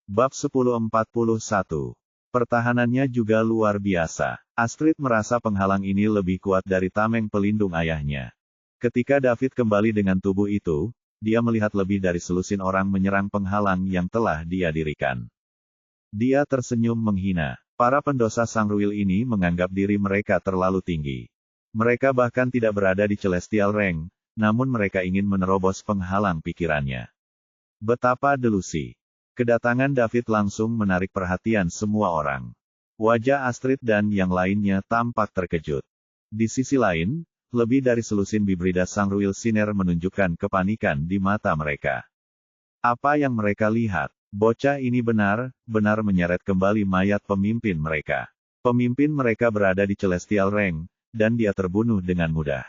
Bab 1041. Pertahanannya juga luar biasa. Astrid merasa penghalang ini lebih kuat dari tameng pelindung ayahnya. Ketika David kembali dengan tubuh itu, dia melihat lebih dari selusin orang menyerang penghalang yang telah dia dirikan. Dia tersenyum menghina. Para pendosa Sangruil ini menganggap diri mereka terlalu tinggi. Mereka bahkan tidak berada di Celestial Rank, namun mereka ingin menerobos penghalang pikirannya. Betapa delusi. Kedatangan David langsung menarik perhatian semua orang. Wajah Astrid dan yang lainnya tampak terkejut. Di sisi lain, lebih dari selusin bibrida Sangruil Siner menunjukkan kepanikan di mata mereka. Apa yang mereka lihat? Bocah ini benar-benar menyeret kembali mayat pemimpin mereka. Pemimpin mereka berada di Celestial Rank, dan dia terbunuh dengan mudah.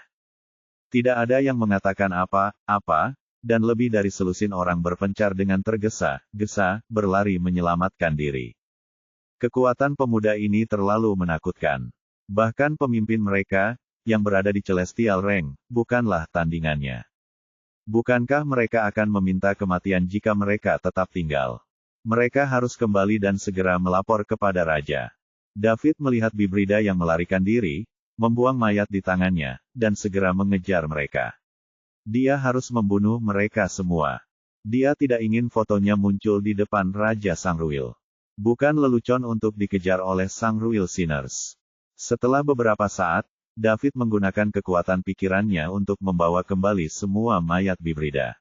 Tidak ada yang mengatakan apa-apa, dan lebih dari selusin orang berpencar dengan tergesa-gesa, berlari menyelamatkan diri. Kekuatan pemuda ini terlalu menakutkan. Bahkan pemimpin mereka, yang berada di Celestial Rank, bukanlah tandingannya. Bukankah mereka akan meminta kematian jika mereka tetap tinggal? Mereka harus kembali dan segera melapor kepada raja. David melihat bibrida yang melarikan diri, membuang mayat di tangannya, dan segera mengejar mereka. Dia harus membunuh mereka semua. Dia tidak ingin fotonya muncul di depan Raja Sangruil. Bukan lelucon untuk dikejar oleh Sangruil Sinners. Setelah beberapa saat, David menggunakan kekuatan pikirannya untuk membawa kembali semua mayat bibrida.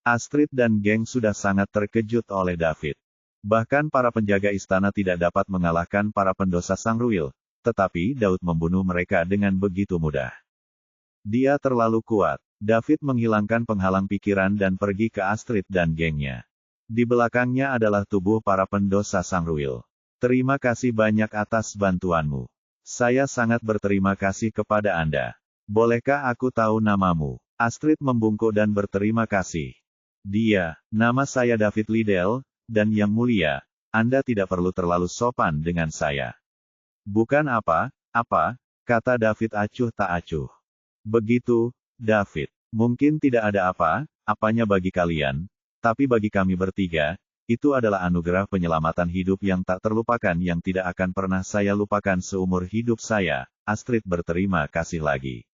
Astrid dan geng sudah sangat terkejut oleh David. Bahkan para penjaga istana tidak dapat mengalahkan para pendosa Sangruil, tetapi Daud membunuh mereka dengan begitu mudah. Dia terlalu kuat. David menghilangkan penghalang pikiran dan pergi ke Astrid dan gengnya. Di belakangnya adalah tubuh para pendosa Sangruil. Terima kasih banyak atas bantuanmu. Saya sangat berterima kasih kepada Anda. Bolehkah aku tahu namamu? Astrid membungkuk dan berterima kasih. Nama saya David Liddell, dan yang mulia, Anda tidak perlu terlalu sopan dengan saya. Bukan apa-apa, kata David acuh tak acuh. Begitu, David. Mungkin tidak ada apa-apanya bagi kalian, tapi bagi kami bertiga, itu adalah anugerah penyelamatan hidup yang tak terlupakan yang tidak akan pernah saya lupakan seumur hidup saya. Astrid berterima kasih lagi.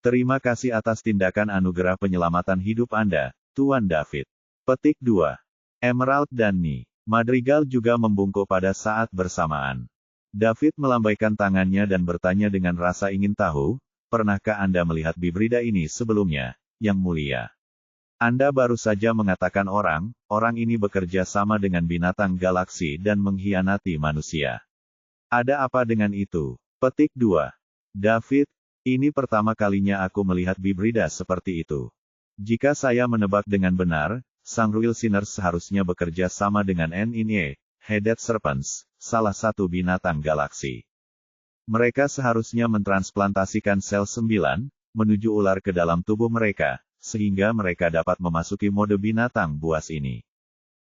Terima kasih atas tindakan anugerah penyelamatan hidup Anda, Tuan David. Petik 2. Emerald dan Ni Madrigal juga membungkuk pada saat bersamaan. David melambaikan tangannya dan bertanya dengan rasa ingin tahu, pernahkah Anda melihat bibrida ini sebelumnya, Yang Mulia? Anda baru saja mengatakan orang ini bekerja sama dengan binatang galaksi dan mengkhianati manusia. Ada apa dengan itu? Petik 2. David, ini pertama kalinya aku melihat bibrida seperti itu. Jika saya menebak dengan benar, Sangruil Sinners seharusnya bekerja sama dengan NINE, Headed Serpents, salah satu binatang galaksi. Mereka seharusnya mentransplantasikan sel 9, menuju ular ke dalam tubuh mereka, sehingga mereka dapat memasuki mode binatang buas ini.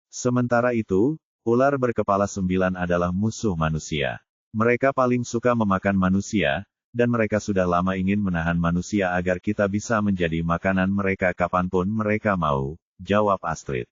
Sementara itu, ular berkepala 9 adalah musuh manusia. Mereka paling suka memakan manusia, dan mereka sudah lama ingin menahan manusia agar kita bisa menjadi makanan mereka kapanpun mereka mau, jawab Astrid.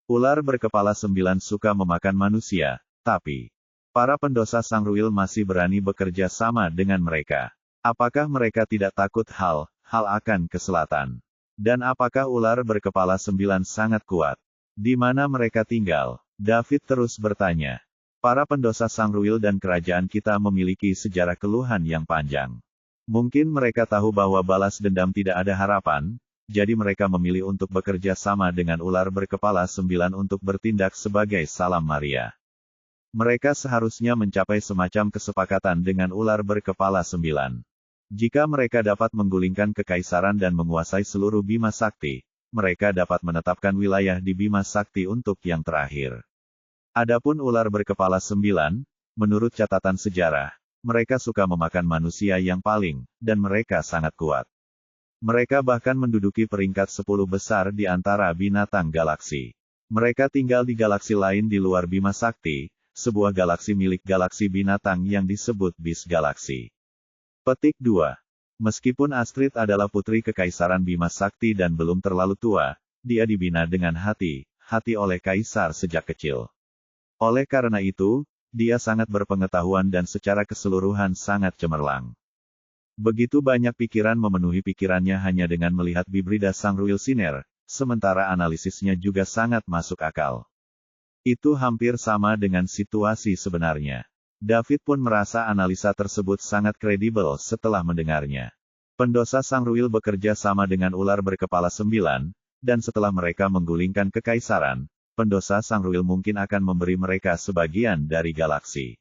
Ular berkepala 9 suka memakan manusia, tapi para pendosa Sangruil masih berani bekerja sama dengan mereka. Apakah mereka tidak takut hal akan keselatan? Dan apakah ular berkepala 9 sangat kuat? Di mana mereka tinggal? David terus bertanya. Para pendosa Sangruil dan kerajaan kita memiliki sejarah keluhan yang panjang. Mungkin mereka tahu bahwa balas dendam tidak ada harapan, jadi mereka memilih untuk bekerja sama dengan ular berkepala 9 untuk bertindak sebagai salam Maria. Mereka seharusnya mencapai semacam kesepakatan dengan ular berkepala 9. Jika mereka dapat menggulingkan kekaisaran dan menguasai seluruh Bima Sakti, mereka dapat menetapkan wilayah di Bima Sakti untuk yang terakhir. Adapun ular berkepala 9, menurut catatan sejarah, mereka suka memakan manusia yang paling, dan mereka sangat kuat. Mereka bahkan menduduki peringkat 10 besar di antara binatang galaksi. Mereka tinggal di galaksi lain di luar Bima Sakti, sebuah galaksi milik galaksi binatang yang disebut Bis Galaksi. Petik 2. Meskipun Astrid adalah putri kekaisaran Bima Sakti dan belum terlalu tua, dia dibina dengan hati hati oleh kaisar sejak kecil. Oleh karena itu, dia sangat berpengetahuan dan secara keseluruhan sangat cemerlang. Begitu banyak pikiran memenuhi pikirannya hanya dengan melihat Bibrida Sangruil Siner, sementara analisisnya juga sangat masuk akal. Itu hampir sama dengan situasi sebenarnya. David pun merasa analisa tersebut sangat kredibel setelah mendengarnya. Pendosa Sangruil bekerja sama dengan ular berkepala 9, dan setelah mereka menggulingkan kekaisaran, pendosa Sangruil mungkin akan memberi mereka sebagian dari galaksi.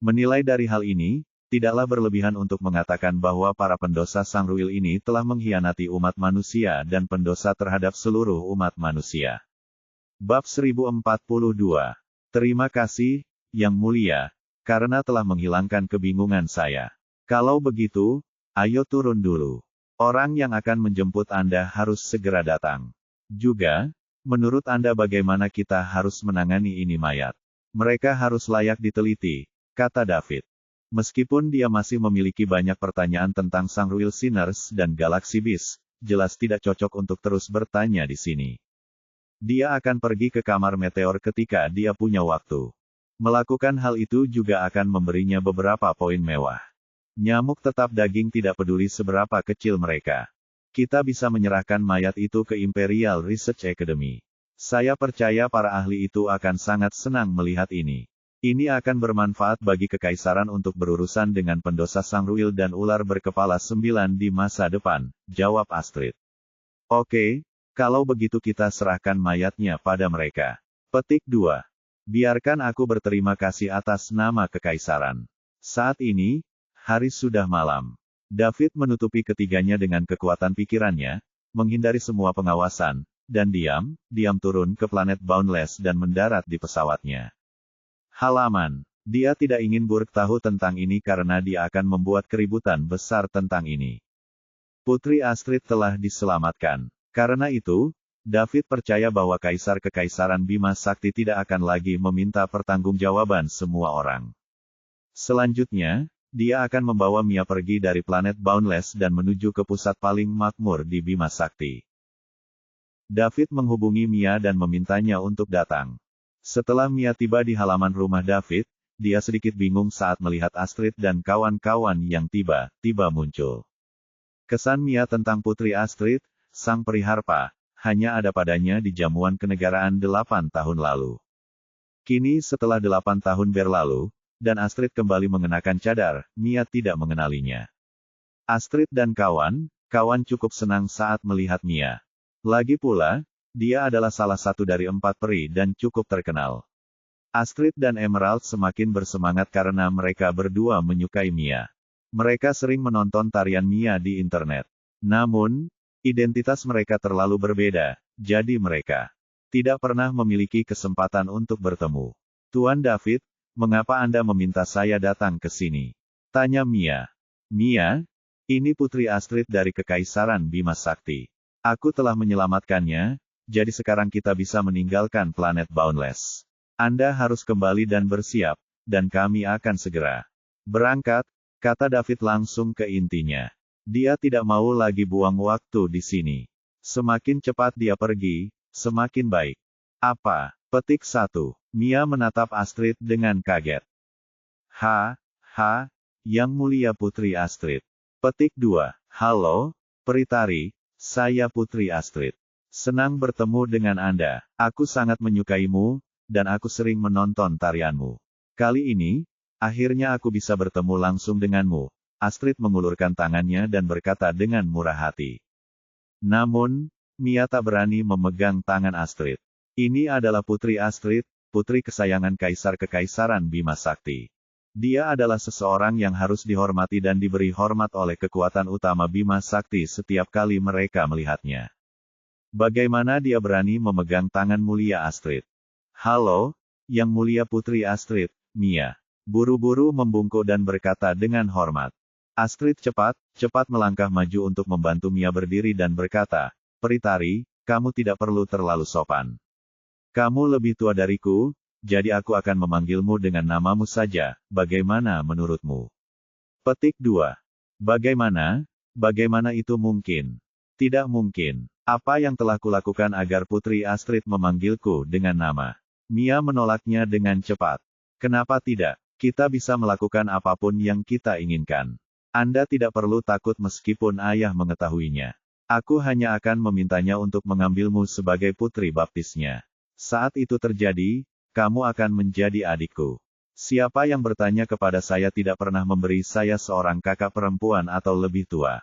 Menilai dari hal ini, tidaklah berlebihan untuk mengatakan bahwa para pendosa Sangruil ini telah mengkhianati umat manusia dan pendosa terhadap seluruh umat manusia. Bab 1042. Terima kasih, Yang Mulia, karena telah menghilangkan kebingungan saya. Kalau begitu, ayo turun dulu. Orang yang akan menjemput Anda harus segera datang. Juga, menurut Anda bagaimana kita harus menangani ini mayat? Mereka harus layak diteliti, kata David. Meskipun dia masih memiliki banyak pertanyaan tentang Sangruil Sinners dan Galaxy Beast, jelas tidak cocok untuk terus bertanya di sini. Dia akan pergi ke kamar meteor ketika dia punya waktu. Melakukan hal itu juga akan memberinya beberapa poin mewah. Nyamuk tetap daging tidak peduli seberapa kecil mereka. Kita bisa menyerahkan mayat itu ke Imperial Research Academy. Saya percaya para ahli itu akan sangat senang melihat ini. Ini akan bermanfaat bagi kekaisaran untuk berurusan dengan pendosa Sangruil dan ular berkepala 9 di masa depan, jawab Astrid. Oke, kalau begitu kita serahkan mayatnya pada mereka. Petik 2. Biarkan aku berterima kasih atas nama kekaisaran. Saat ini, hari sudah malam. David menutupi ketiganya dengan kekuatan pikirannya, menghindari semua pengawasan, dan diam turun ke planet Boundless dan mendarat di pesawatnya. Halaman. Dia tidak ingin Burg tahu tentang ini karena dia akan membuat keributan besar tentang ini. Putri Astrid telah diselamatkan. Karena itu, David percaya bahwa Kaisar-Kekaisaran Bima Sakti tidak akan lagi meminta pertanggungjawaban semua orang. Selanjutnya, dia akan membawa Mia pergi dari planet Boundless dan menuju ke pusat paling makmur di Bima Sakti. David menghubungi Mia dan memintanya untuk datang. Setelah Mia tiba di halaman rumah David, dia sedikit bingung saat melihat Astrid dan kawan-kawan yang tiba-tiba muncul. Kesan Mia tentang Putri Astrid, sang periharpa, hanya ada padanya di jamuan kenegaraan 8 tahun lalu. Kini setelah 8 tahun berlalu, dan Astrid kembali mengenakan cadar, Mia tidak mengenalinya. Astrid dan kawan cukup senang saat melihat Mia. Lagi pula, dia adalah salah satu dari 4 peri dan cukup terkenal. Astrid dan Emerald semakin bersemangat karena mereka berdua menyukai Mia. Mereka sering menonton tarian Mia di internet. Namun, identitas mereka terlalu berbeda, jadi mereka tidak pernah memiliki kesempatan untuk bertemu. Tuan David, mengapa Anda meminta saya datang ke sini? Tanya Mia. Mia, ini Putri Astrid dari Kekaisaran Bima Sakti. Aku telah menyelamatkannya, jadi sekarang kita bisa meninggalkan planet Boundless. Anda harus kembali dan bersiap, dan kami akan segera berangkat, kata David langsung ke intinya. Dia tidak mau lagi buang waktu di sini. Semakin cepat dia pergi, semakin baik. Apa? Petik 1. Mia menatap Astrid dengan kaget. Yang Mulia Putri Astrid. Petik 2. Halo, Peritari, saya Putri Astrid. Senang bertemu dengan Anda. Aku sangat menyukaimu, dan aku sering menonton tarianmu. Kali ini, akhirnya aku bisa bertemu langsung denganmu. Astrid mengulurkan tangannya dan berkata dengan murah hati. Namun, Mia tak berani memegang tangan Astrid. Ini adalah Putri Astrid, putri kesayangan Kaisar-Kekaisaran Bima Sakti. Dia adalah seseorang yang harus dihormati dan diberi hormat oleh kekuatan utama Bima Sakti setiap kali mereka melihatnya. Bagaimana dia berani memegang tangan mulia Astrid? Halo, Yang Mulia Putri Astrid, Mia. Buru-buru membungkuk dan berkata dengan hormat. Astrid cepat melangkah maju untuk membantu Mia berdiri dan berkata, Peritari, kamu tidak perlu terlalu sopan. Kamu lebih tua dariku, jadi aku akan memanggilmu dengan namamu saja, bagaimana menurutmu? Petik 2. Bagaimana itu mungkin? Tidak mungkin. Apa yang telah kulakukan agar Putri Astrid memanggilku dengan nama? Mia menolaknya dengan cepat. Kenapa tidak? Kita bisa melakukan apapun yang kita inginkan. Anda tidak perlu takut meskipun ayah mengetahuinya. Aku hanya akan memintanya untuk mengambilmu sebagai putri baptisnya. Saat itu terjadi, kamu akan menjadi adikku. Siapa yang bertanya kepada saya tidak pernah memberi saya seorang kakak perempuan atau lebih tua.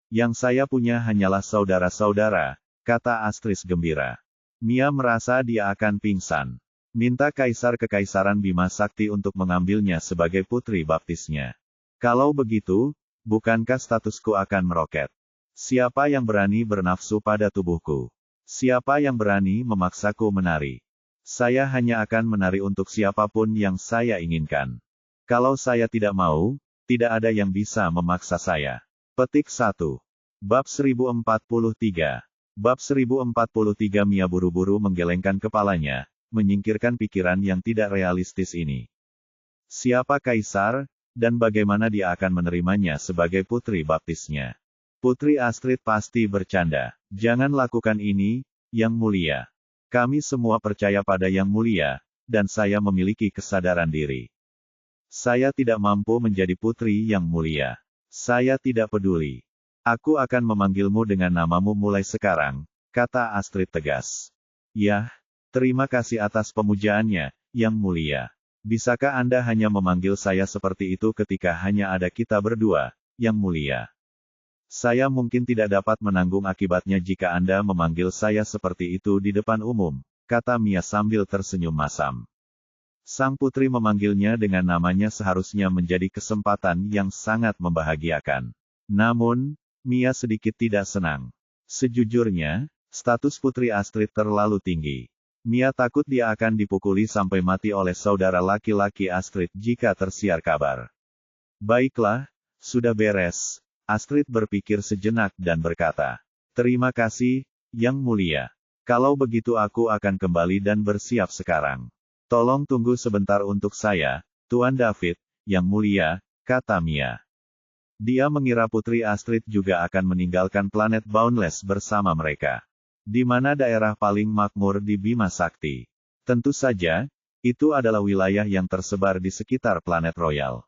Yang saya punya hanyalah saudara-saudara, kata Astrid gembira. Mia merasa dia akan pingsan. Minta Kaisar Kekaisaran Bima Sakti untuk mengambilnya sebagai putri baptisnya. Kalau begitu, bukankah statusku akan meroket? Siapa yang berani bernafsu pada tubuhku? Siapa yang berani memaksaku menari? Saya hanya akan menari untuk siapapun yang saya inginkan. Kalau saya tidak mau, tidak ada yang bisa memaksa saya. Petik 1. Bab 1043. Bab 1043. Mia buru-buru menggelengkan kepalanya, menyingkirkan pikiran yang tidak realistis ini. Siapa Kaisar, dan bagaimana dia akan menerimanya sebagai putri baptisnya? Putri Astrid pasti bercanda. Jangan lakukan ini, Yang Mulia. Kami semua percaya pada Yang Mulia, dan saya memiliki kesadaran diri. Saya tidak mampu menjadi putri Yang Mulia. Saya tidak peduli. Aku akan memanggilmu dengan namamu mulai sekarang, kata Astrid tegas. Yah, terima kasih atas pemujaannya, Yang Mulia. Bisakah Anda hanya memanggil saya seperti itu ketika hanya ada kita berdua, Yang Mulia? Saya mungkin tidak dapat menanggung akibatnya jika Anda memanggil saya seperti itu di depan umum, kata Mia sambil tersenyum masam. Sang putri memanggilnya dengan namanya seharusnya menjadi kesempatan yang sangat membahagiakan. Namun, Mia sedikit tidak senang. Sejujurnya, status Putri Astrid terlalu tinggi. Mia takut dia akan dipukuli sampai mati oleh saudara laki-laki Astrid jika tersiar kabar. Baiklah, sudah beres. Astrid berpikir sejenak dan berkata, terima kasih, Yang Mulia. Kalau begitu aku akan kembali dan bersiap sekarang. Tolong tunggu sebentar untuk saya, Tuan David, Yang Mulia, kata Mia. Dia mengira Putri Astrid juga akan meninggalkan planet Boundless bersama mereka. Di mana daerah paling makmur di Bima Sakti? Tentu saja, itu adalah wilayah yang tersebar di sekitar planet Royal.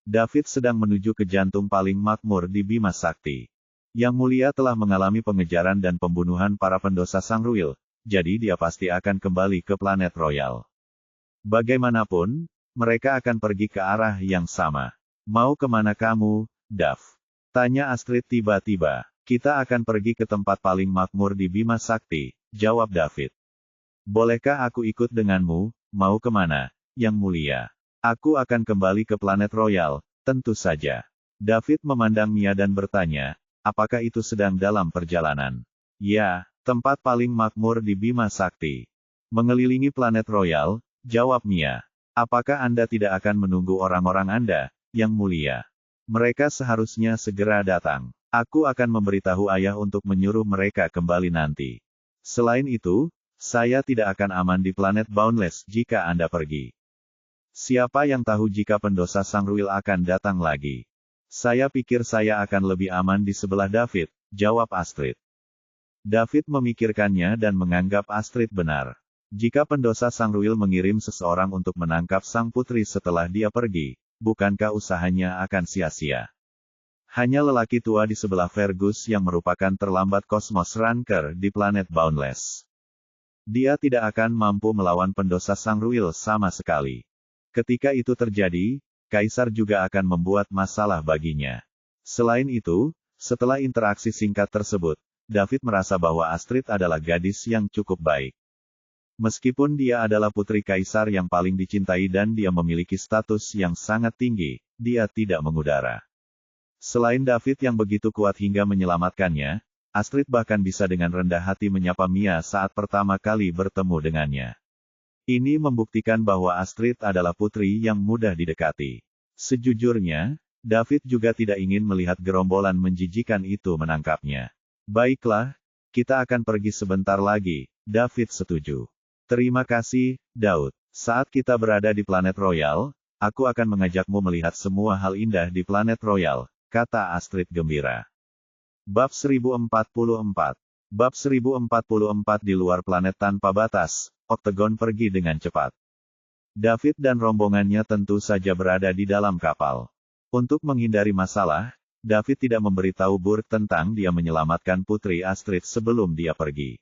David sedang menuju ke jantung paling makmur di Bima Sakti. Yang Mulia telah mengalami pengejaran dan pembunuhan para pendosa Sangruil, jadi dia pasti akan kembali ke planet Royal. Bagaimanapun, mereka akan pergi ke arah yang sama. Mau kemana kamu, Dav? Tanya Astrid tiba-tiba. Kita akan pergi ke tempat paling makmur di Bima Sakti, jawab David. Bolehkah aku ikut denganmu, mau kemana, Yang Mulia? Aku akan kembali ke planet Royal, tentu saja. David memandang Mia dan bertanya, apakah itu sedang dalam perjalanan? Ya, tempat paling makmur di Bima Sakti. Mengelilingi planet Royal, jawab Mia. Apakah Anda tidak akan menunggu orang-orang Anda, Yang Mulia? Mereka seharusnya segera datang. Aku akan memberitahu ayah untuk menyuruh mereka kembali nanti. Selain itu, saya tidak akan aman di planet Boundless jika Anda pergi. Siapa yang tahu jika pendosa Sangruil akan datang lagi? Saya pikir saya akan lebih aman di sebelah David, jawab Astrid. David memikirkannya dan menganggap Astrid benar. Jika pendosa Sangruil mengirim seseorang untuk menangkap sang putri setelah dia pergi, bukankah usahanya akan sia-sia? Hanya lelaki tua di sebelah Fergus yang merupakan terlambat kosmos ranker di planet Boundless. Dia tidak akan mampu melawan pendosa Sangruil sama sekali. Ketika itu terjadi, Kaisar juga akan membuat masalah baginya. Selain itu, setelah interaksi singkat tersebut, David merasa bahwa Astrid adalah gadis yang cukup baik. Meskipun dia adalah putri kaisar yang paling dicintai dan dia memiliki status yang sangat tinggi, dia tidak mengudara. Selain David yang begitu kuat hingga menyelamatkannya, Astrid bahkan bisa dengan rendah hati menyapa Mia saat pertama kali bertemu dengannya. Ini membuktikan bahwa Astrid adalah putri yang mudah didekati. Sejujurnya, David juga tidak ingin melihat gerombolan menjijikan itu menangkapnya. Baiklah, kita akan pergi sebentar lagi, David setuju. Terima kasih, Daud. Saat kita berada di planet Royal, aku akan mengajakmu melihat semua hal indah di planet Royal, kata Astrid gembira. Bab 1044. Bab 1044 di luar planet tanpa batas, Octagon pergi dengan cepat. David dan rombongannya tentu saja berada di dalam kapal. Untuk menghindari masalah, David tidak memberitahu Burke tentang dia menyelamatkan Putri Astrid sebelum dia pergi.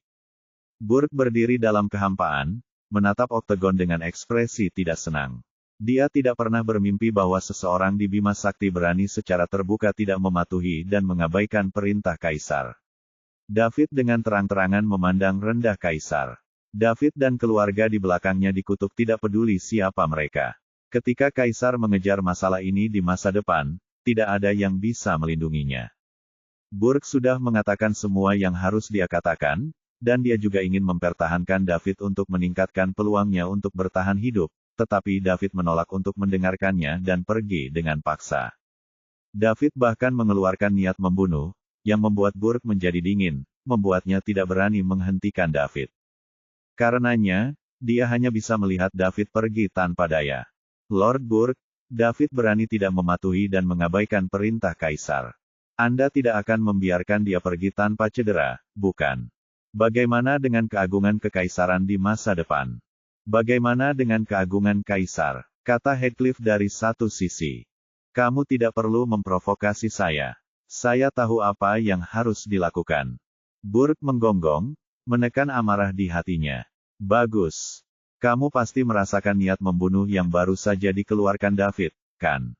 Burke berdiri dalam kehampaan, menatap Octagon dengan ekspresi tidak senang. Dia tidak pernah bermimpi bahwa seseorang di Bima Sakti berani secara terbuka tidak mematuhi dan mengabaikan perintah Kaisar. David dengan terang-terangan memandang rendah Kaisar. David dan keluarga di belakangnya dikutuk tidak peduli siapa mereka. Ketika Kaisar mengejar masalah ini di masa depan, tidak ada yang bisa melindunginya. Burke sudah mengatakan semua yang harus dia katakan, dan dia juga ingin mempertahankan David untuk meningkatkan peluangnya untuk bertahan hidup. Tetapi David menolak untuk mendengarkannya dan pergi dengan paksa. David bahkan mengeluarkan niat membunuh, yang membuat Burke menjadi dingin, membuatnya tidak berani menghentikan David. Karenanya, dia hanya bisa melihat David pergi tanpa daya. Lord Burke, David berani tidak mematuhi dan mengabaikan perintah Kaisar. Anda tidak akan membiarkan dia pergi tanpa cedera, bukan? Bagaimana dengan keagungan kekaisaran di masa depan? Bagaimana dengan keagungan Kaisar? Kata Heathcliff dari satu sisi. Kamu tidak perlu memprovokasi saya. Saya tahu apa yang harus dilakukan. Burke menggonggong, menekan amarah di hatinya. Bagus. Kamu pasti merasakan niat membunuh yang baru saja dikeluarkan David, kan?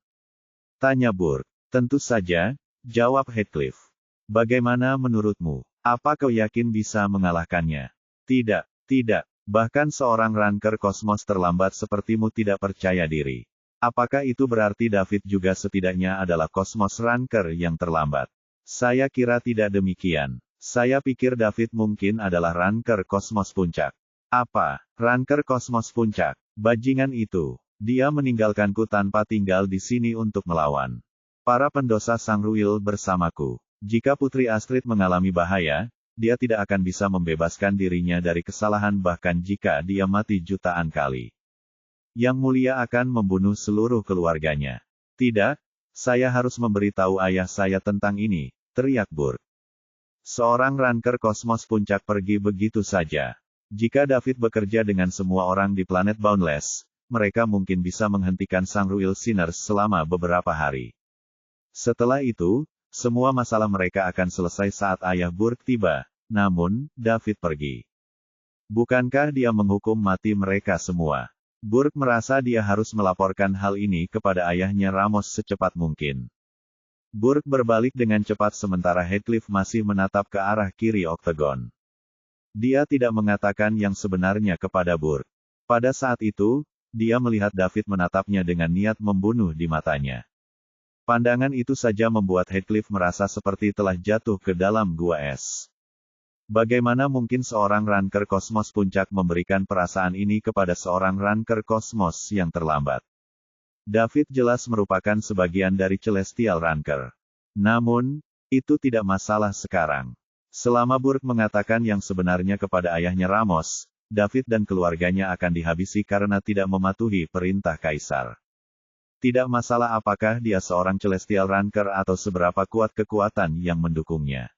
Tanya Burke. Tentu saja, jawab Heathcliff. Bagaimana menurutmu? Apa kau yakin bisa mengalahkannya? Tidak, tidak. Bahkan seorang ranker kosmos terlambat sepertimu tidak percaya diri. Apakah itu berarti David juga setidaknya adalah kosmos ranker yang terlambat? Saya kira tidak demikian. Saya pikir David mungkin adalah ranker kosmos puncak. Apa? Ranker kosmos puncak? Bajingan itu. Dia meninggalkanku tanpa tinggal di sini untuk melawan para pendosa Sangruil bersamaku. Jika Putri Astrid mengalami bahaya, dia tidak akan bisa membebaskan dirinya dari kesalahan bahkan jika dia mati jutaan kali. Yang Mulia akan membunuh seluruh keluarganya. Tidak, saya harus memberitahu ayah saya tentang ini, teriak Burke. Seorang ranker kosmos puncak pergi begitu saja. Jika David bekerja dengan semua orang di planet Boundless, mereka mungkin bisa menghentikan Sangruil Sinners selama beberapa hari. Setelah itu, semua masalah mereka akan selesai saat ayah Burke tiba, namun, David pergi. Bukankah dia menghukum mati mereka semua? Burke merasa dia harus melaporkan hal ini kepada ayahnya Ramos secepat mungkin. Burke berbalik dengan cepat sementara Heathcliff masih menatap ke arah kiri Octagon. Dia tidak mengatakan yang sebenarnya kepada Burke. Pada saat itu, dia melihat David menatapnya dengan niat membunuh di matanya. Pandangan itu saja membuat Heathcliff merasa seperti telah jatuh ke dalam gua es. Bagaimana mungkin seorang ranker kosmos puncak memberikan perasaan ini kepada seorang ranker kosmos yang terlambat? David jelas merupakan sebagian dari Celestial Ranker. Namun, itu tidak masalah sekarang. Selama Burke mengatakan yang sebenarnya kepada ayahnya Ramos, David dan keluarganya akan dihabisi karena tidak mematuhi perintah Kaisar. Tidak masalah apakah dia seorang Celestial Ranker atau seberapa kuat kekuatan yang mendukungnya.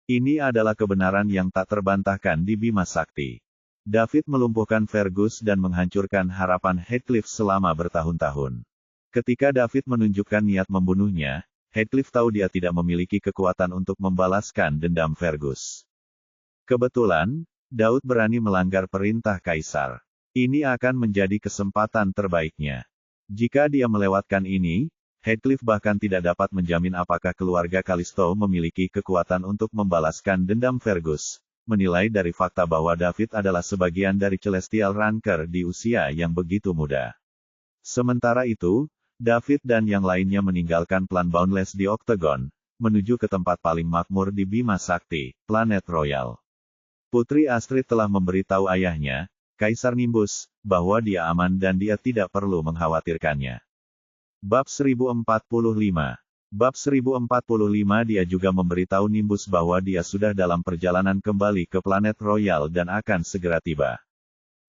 Ini adalah kebenaran yang tak terbantahkan di Bima Sakti. David melumpuhkan Fergus dan menghancurkan harapan Heathcliff selama bertahun-tahun. Ketika David menunjukkan niat membunuhnya, Heathcliff tahu dia tidak memiliki kekuatan untuk membalaskan dendam Fergus. Kebetulan, Daud berani melanggar perintah Kaisar. Ini akan menjadi kesempatan terbaiknya. Jika dia melewatkan ini, Heathcliff bahkan tidak dapat menjamin apakah keluarga Callisto memiliki kekuatan untuk membalaskan dendam Fergus, menilai dari fakta bahwa David adalah sebagian dari Celestial Ranker di usia yang begitu muda. Sementara itu, David dan yang lainnya meninggalkan plan Boundless di Octagon, menuju ke tempat paling makmur di Bima Sakti, planet Royal. Putri Astrid telah memberitahu ayahnya, Kaisar Nimbus, bahwa dia aman dan dia tidak perlu mengkhawatirkannya. Bab 1045. Bab 1045 dia juga memberitahu Nimbus bahwa dia sudah dalam perjalanan kembali ke planet Royal dan akan segera tiba.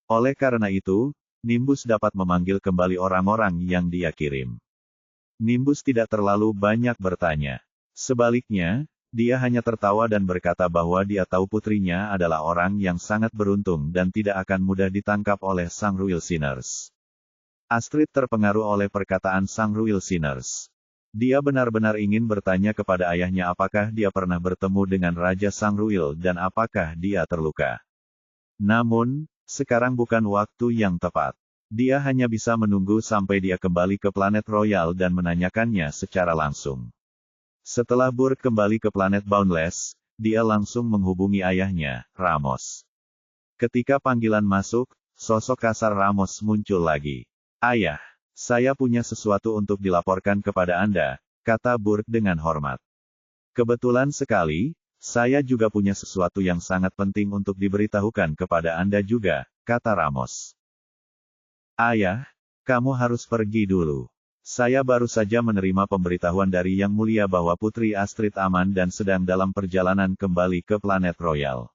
Oleh karena itu, Nimbus dapat memanggil kembali orang-orang yang dia kirim. Nimbus tidak terlalu banyak bertanya. Sebaliknya, Dia hanya tertawa dan berkata bahwa dia tahu putrinya adalah orang yang sangat beruntung dan tidak akan mudah ditangkap oleh Sang Royal Sinners. Astrid terpengaruh oleh perkataan Sang Royal Sinners. Dia benar-benar ingin bertanya kepada ayahnya apakah dia pernah bertemu dengan Raja Sang Royal dan apakah dia terluka. Namun, sekarang bukan waktu yang tepat. Dia hanya bisa menunggu sampai dia kembali ke planet Royal dan menanyakannya secara langsung. Setelah Burke kembali ke planet Boundless, dia langsung menghubungi ayahnya, Ramos. Ketika panggilan masuk, sosok kasar Ramos muncul lagi. "Ayah, saya punya sesuatu untuk dilaporkan kepada Anda," kata Burke dengan hormat. "Kebetulan sekali, saya juga punya sesuatu yang sangat penting untuk diberitahukan kepada Anda juga," kata Ramos. "Ayah, kamu harus pergi dulu. Saya baru saja menerima pemberitahuan dari Yang Mulia bahwa Putri Astrid aman dan sedang dalam perjalanan kembali ke planet Royal.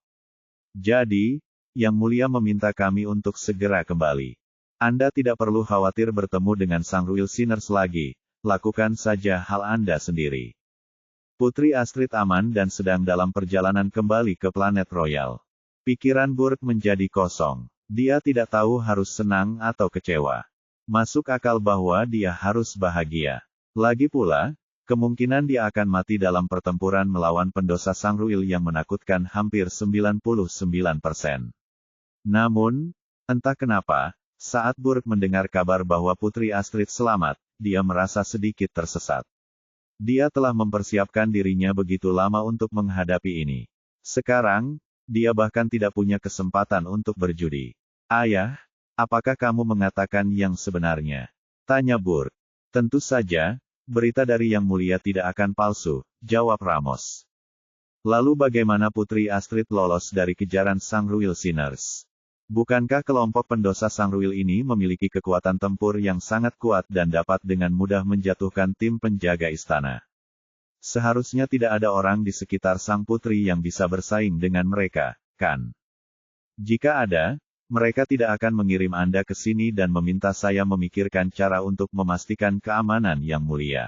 Jadi, Yang Mulia meminta kami untuk segera kembali. Anda tidak perlu khawatir bertemu dengan Sang Royal Sinners lagi, lakukan saja hal Anda sendiri. Putri Astrid aman dan sedang dalam perjalanan kembali ke planet Royal." Pikiran Burke menjadi kosong. Dia tidak tahu harus senang atau kecewa. Masuk akal bahwa dia harus bahagia. Lagi pula, kemungkinan dia akan mati dalam pertempuran melawan pendosa Sang Royal yang menakutkan hampir 99%. Namun, entah kenapa, saat Burke mendengar kabar bahwa Putri Astrid selamat, dia merasa sedikit tersesat. Dia telah mempersiapkan dirinya begitu lama untuk menghadapi ini. Sekarang, dia bahkan tidak punya kesempatan untuk berjudi. "Ayah, apakah kamu mengatakan yang sebenarnya?" tanya Burke. "Tentu saja, berita dari Yang Mulia tidak akan palsu," jawab Ramos. "Lalu bagaimana Putri Astrid lolos dari kejaran Sang Royal Sinners? Bukankah kelompok pendosa Sang Royal ini memiliki kekuatan tempur yang sangat kuat dan dapat dengan mudah menjatuhkan tim penjaga istana? Seharusnya tidak ada orang di sekitar Sang Putri yang bisa bersaing dengan mereka, kan? Jika ada, mereka tidak akan mengirim Anda ke sini dan meminta saya memikirkan cara untuk memastikan keamanan Yang Mulia.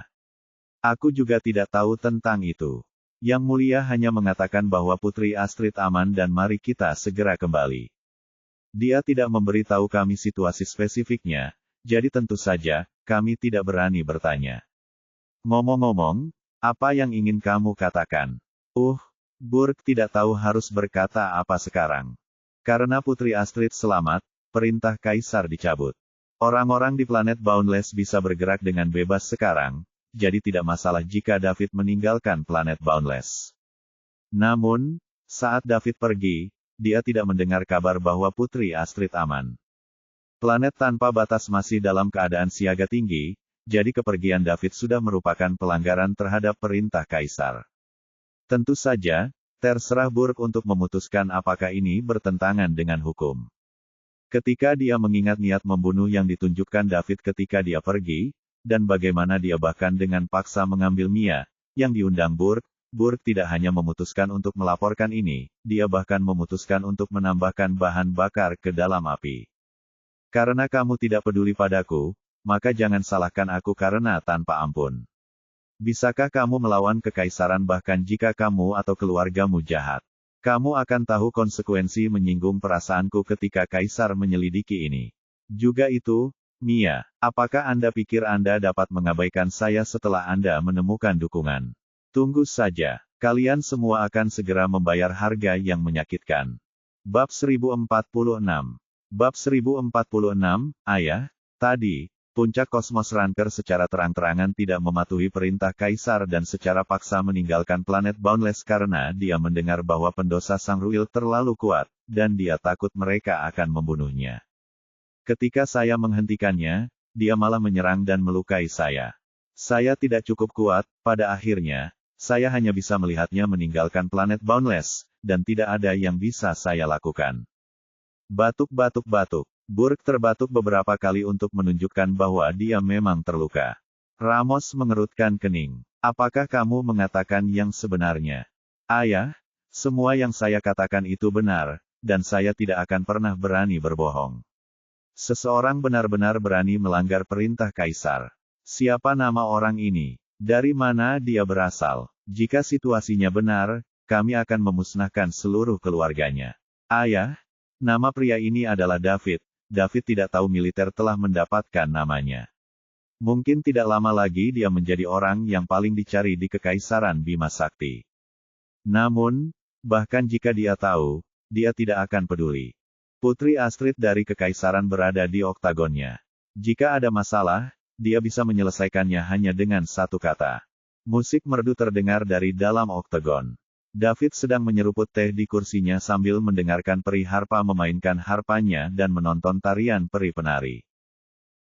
Aku juga tidak tahu tentang itu. Yang Mulia hanya mengatakan bahwa Putri Astrid aman dan mari kita segera kembali. Dia tidak memberitahu kami situasi spesifiknya, jadi tentu saja, kami tidak berani bertanya. Ngomong-ngomong, apa yang ingin kamu katakan?" Burke tidak tahu harus berkata apa sekarang. Karena Putri Astrid selamat, perintah Kaisar dicabut. Orang-orang di planet Boundless bisa bergerak dengan bebas sekarang, jadi tidak masalah jika David meninggalkan planet Boundless. Namun, saat David pergi, dia tidak mendengar kabar bahwa Putri Astrid aman. Planet tanpa batas masih dalam keadaan siaga tinggi, jadi kepergian David sudah merupakan pelanggaran terhadap perintah Kaisar. Tentu saja, terserah Burke untuk memutuskan apakah ini bertentangan dengan hukum. Ketika dia mengingat niat membunuh yang ditunjukkan David ketika dia pergi, dan bagaimana dia bahkan dengan paksa mengambil Mia, yang diundang Burke tidak hanya memutuskan untuk melaporkan ini, dia bahkan memutuskan untuk menambahkan bahan bakar ke dalam api. "Karena kamu tidak peduli padaku, maka jangan salahkan aku karena tanpa ampun. Bisakah kamu melawan kekaisaran bahkan jika kamu atau keluargamu jahat? Kamu akan tahu konsekuensi menyinggung perasaanku ketika Kaisar menyelidiki ini. Juga itu, Mia, apakah Anda pikir Anda dapat mengabaikan saya setelah Anda menemukan dukungan? Tunggu saja, kalian semua akan segera membayar harga yang menyakitkan." Bab 1046. Bab 1046, Ayah, tadi, Puncak Kosmos Ranker secara terang-terangan tidak mematuhi perintah Kaisar dan secara paksa meninggalkan planet Boundless karena dia mendengar bahwa pendosa Sang Royal terlalu kuat, dan dia takut mereka akan membunuhnya. Ketika saya menghentikannya, dia malah menyerang dan melukai saya. Saya tidak cukup kuat, pada akhirnya, saya hanya bisa melihatnya meninggalkan planet Boundless, dan tidak ada yang bisa saya lakukan. Batuk-batuk-batuk. Burke terbatuk beberapa kali untuk menunjukkan bahwa dia memang terluka. Ramos mengerutkan kening. "Apakah kamu mengatakan yang sebenarnya?" "Ayah, semua yang saya katakan itu benar, dan saya tidak akan pernah berani berbohong. Seseorang benar-benar berani melanggar perintah Kaisar. Siapa nama orang ini? Dari mana dia berasal? Jika situasinya benar, kami akan memusnahkan seluruh keluarganya. Ayah, nama pria ini adalah David. David tidak tahu militer telah mendapatkan namanya. Mungkin tidak lama lagi dia menjadi orang yang paling dicari di Kekaisaran Bima Sakti. Namun, bahkan jika dia tahu, dia tidak akan peduli. Putri Astrid dari Kekaisaran berada di oktagonnya. Jika ada masalah, dia bisa menyelesaikannya hanya dengan satu kata. Musik merdu terdengar dari dalam oktagon. David sedang menyeruput teh di kursinya sambil mendengarkan peri harpa memainkan harpanya dan menonton tarian peri penari.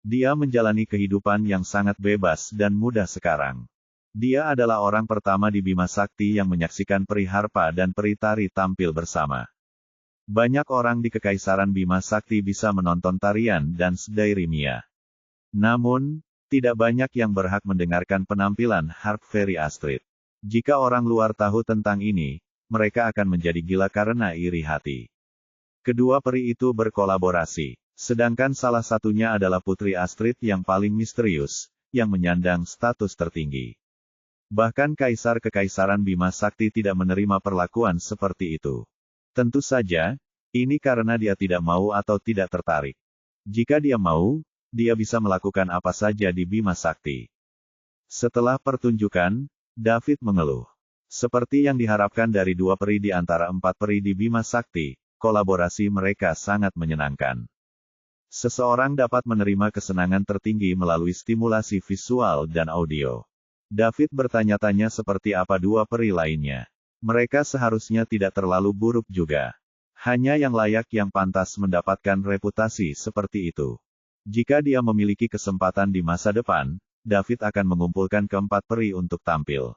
Dia menjalani kehidupan yang sangat bebas dan mudah sekarang. Dia adalah orang pertama di Bima Sakti yang menyaksikan peri harpa dan peri tari tampil bersama. Banyak orang di Kekaisaran Bima Sakti bisa menonton tarian dan dari Mia. Namun, tidak banyak yang berhak mendengarkan penampilan harp Fairy Astrid. Jika orang luar tahu tentang ini, mereka akan menjadi gila karena iri hati. Kedua peri itu berkolaborasi, sedangkan salah satunya adalah Putri Astrid yang paling misterius, yang menyandang status tertinggi. Bahkan Kaisar Kekaisaran Bima Sakti tidak menerima perlakuan seperti itu. Tentu saja, ini karena dia tidak mau atau tidak tertarik. Jika dia mau, dia bisa melakukan apa saja di Bima Sakti. Setelah pertunjukan, David mengeluh. Seperti yang diharapkan dari dua peri di antara empat peri di Bima Sakti, kolaborasi mereka sangat menyenangkan. Seseorang dapat menerima kesenangan tertinggi melalui stimulasi visual dan audio. David bertanya-tanya seperti apa dua peri lainnya. Mereka seharusnya tidak terlalu buruk juga. Hanya yang layak yang pantas mendapatkan reputasi seperti itu. Jika dia memiliki kesempatan di masa depan, David akan mengumpulkan keempat peri untuk tampil.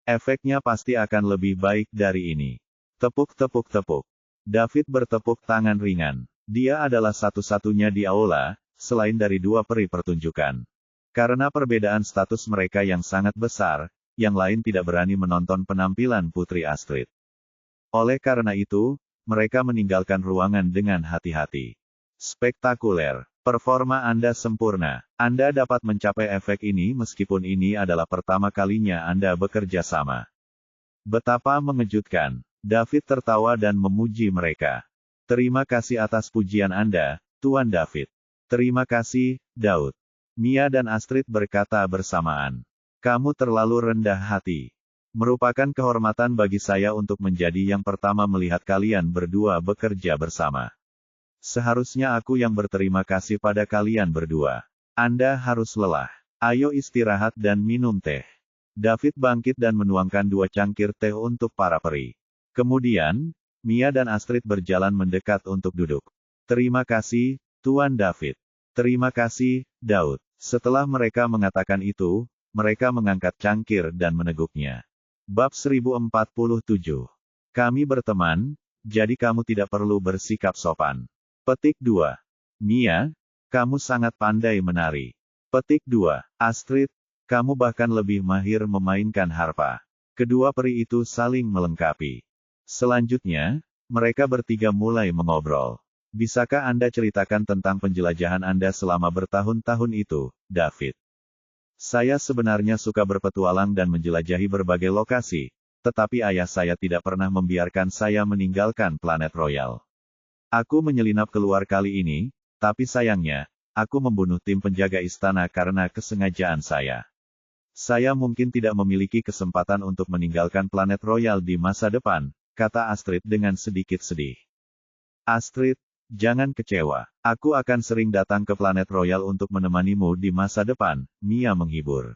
Efeknya pasti akan lebih baik dari ini. Tepuk-tepuk-tepuk. David bertepuk tangan ringan. Dia adalah satu-satunya di aula, selain dari dua peri pertunjukan. Karena perbedaan status mereka yang sangat besar, yang lain tidak berani menonton penampilan Putri Astrid. Oleh karena itu, mereka meninggalkan ruangan dengan hati-hati. Spektakuler. Performa Anda sempurna. Anda dapat mencapai efek ini meskipun ini adalah pertama kalinya Anda bekerja sama. Betapa mengejutkan. David tertawa dan memuji mereka. Terima kasih atas pujian Anda, Tuan David. Terima kasih, Daud. Mia dan Astrid berkata bersamaan. Kamu terlalu rendah hati. Merupakan kehormatan bagi saya untuk menjadi yang pertama melihat kalian berdua bekerja bersama. Seharusnya aku yang berterima kasih pada kalian berdua. Anda harus lelah. Ayo istirahat dan minum teh. David bangkit dan menuangkan 2 cangkir teh untuk para peri. Kemudian, Mia dan Astrid berjalan mendekat untuk duduk. Terima kasih, Tuan David. Terima kasih, Daud. Setelah mereka mengatakan itu, mereka mengangkat cangkir dan meneguknya. Bab 1047. Kami berteman, jadi kamu tidak perlu bersikap sopan. Petik 2. Mia, kamu sangat pandai menari. Petik 2. Astrid, kamu bahkan lebih mahir memainkan harpa. Kedua peri itu saling melengkapi. Selanjutnya, mereka bertiga mulai mengobrol. Bisakah Anda ceritakan tentang penjelajahan Anda selama bertahun-tahun itu, David? Saya sebenarnya suka berpetualang dan menjelajahi berbagai lokasi, tetapi ayah saya tidak pernah membiarkan saya meninggalkan planet Royal. Aku menyelinap keluar kali ini, tapi sayangnya, aku membunuh tim penjaga istana karena kesengajaan saya. Saya mungkin tidak memiliki kesempatan untuk meninggalkan planet Royal di masa depan, kata Astrid dengan sedikit sedih. Astrid, jangan kecewa. Aku akan sering datang ke planet Royal untuk menemanimu di masa depan, Mia menghibur.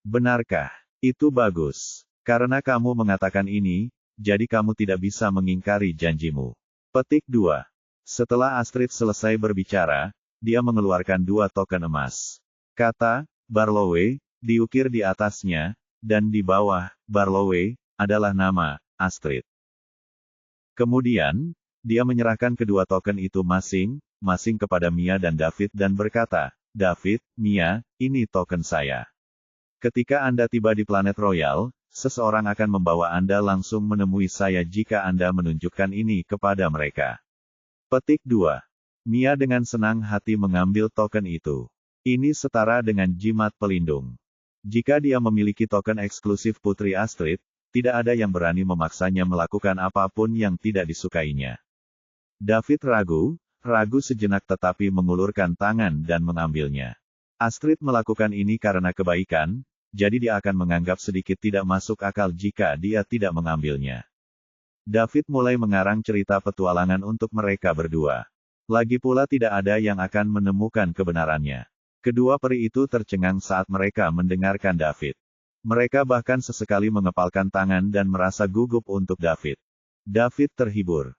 Benarkah? Itu bagus. Karena kamu mengatakan ini, jadi kamu tidak bisa mengingkari janjimu. Petik 2. Setelah Astrid selesai berbicara, dia mengeluarkan 2 token emas. Kata, Barlowe, diukir di atasnya, dan di bawah, Barlowe, adalah nama, Astrid. Kemudian, dia menyerahkan kedua token itu masing-masing kepada Mia dan David dan berkata, David, Mia, ini token saya. Ketika Anda tiba di planet Royal, seseorang akan membawa Anda langsung menemui saya jika Anda menunjukkan ini kepada mereka. Petik 2. Mia dengan senang hati mengambil token itu. Ini setara dengan jimat pelindung. Jika dia memiliki token eksklusif Putri Astrid, tidak ada yang berani memaksanya melakukan apapun yang tidak disukainya. David ragu sejenak tetapi mengulurkan tangan dan mengambilnya. Astrid melakukan ini karena kebaikan, jadi dia akan menganggap sedikit tidak masuk akal jika dia tidak mengambilnya. David mulai mengarang cerita petualangan untuk mereka berdua. Lagi pula tidak ada yang akan menemukan kebenarannya. Kedua peri itu tercengang saat mereka mendengarkan David. Mereka bahkan sesekali mengepalkan tangan dan merasa gugup untuk David. David terhibur.